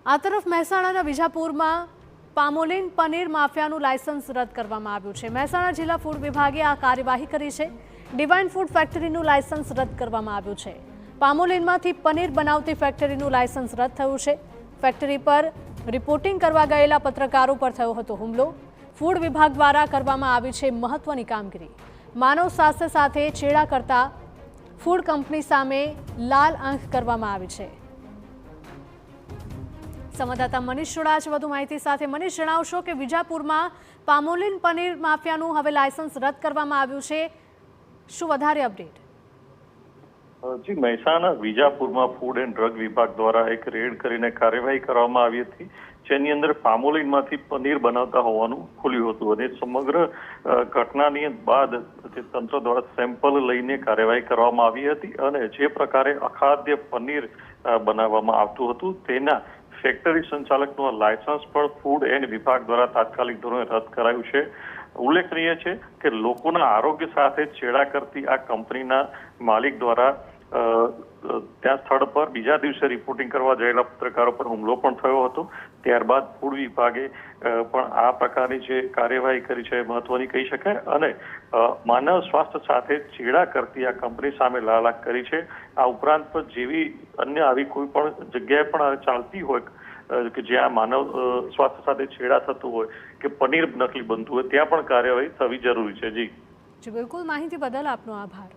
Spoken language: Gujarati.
આ તરફ મહેસાણાના વિજાપુરમાં પામોલીન પનીર માફિયાનું લાયસન્સ રદ કરવામાં આવ્યું છે। મહેસાણા જિલ્લા ફૂડ વિભાગે આ કાર્યવાહી કરી છે। ડિવાઇન ફૂડ ફેક્ટરીનું લાયસન્સ રદ કરવામાં આવ્યું છે। પામોલીનમાંથી પનીર બનાવતી ફેક્ટરીનું લાયસન્સ રદ થયું છે। ફેક્ટરી પર રિપોર્ટિંગ કરવા ગયેલા પત્રકારો પર થયો હતો હુમલો। ફૂડ વિભાગ દ્વારા કરવામાં આવી છે મહત્વની કામગીરી। માનવ સ્વાસ્થ્ય સાથે છેડા કરતા ફૂડ કંપની સામે લાલ આંખ કરવામાં આવી છે। સંવાદદાતા મનીષ જોડાયા છે વધુ માહિતી સાથે। મનીષ, જણાવશો કે વિજાપુરમાં પામોલીન પનીર માફિયાનું હવે લાયસન્સ રદ કરવામાં આવ્યું છે, શું વધારે અપડેટ? જી, મહેસાણા વિજાપુરમાં ફૂડ એન્ડ ડ્રગ વિભાગ દ્વારા એક રેડ કરીને કાર્યવાહી કરવામાં આવી હતી, જેની અંદર પામોલીનમાંથી પનીર બનાવતા હોવાનું ખુલ્યું હતું અને સમગ્ર ઘટનાની બાદ તંત્ર દ્વારા સેમ્પલ લઈને કાર્યવાહી કરવામાં આવી હતી અને જે પ્રકારે અખાદ્ય પનીર બનાવવામાં આવતું હતું તેના ફેક્ટરી સંચાલકનું લાયસન્સ પણ ફૂડ એન્ડ વિભાગ દ્વારા તાત્કાલિક ધોરણે રદ કરાયું છે। ઉલ્લેખનીય છે કે લોકોના આરોગ્ય સાથે છેડા કરતી આ કંપનીના માલિક દ્વારા ત્યાં સ્થળ પર બીજા દિવસે રિપોર્ટિંગ કરવા ગયેલા પત્રકારો પર હુમલો પણ થયો હતો। ત્યારબાદ ફૂડ વિભાગે પણ આ પ્રકારની જે કાર્યવાહી કરી છે મહત્વની કહી શકાય અને માનવ સ્વાસ્થ્ય સાથે છેડા કરતી આ કંપની સામે લાલ આંખ કરી છે। આ ઉપરાંત પણ જેવી અન્ય આવી કોઈ પણ જગ્યાએ પણ ચાલતી હોય કે જ્યાં માનવ સ્વાસ્થ્ય સાથે છેડા થતું હોય કે પનીર નકલી બનતું હોય ત્યાં પણ કાર્યવાહી થવી જરૂરી છે। જી બિલકુલ, માહિતી બદલ આપનો આભાર।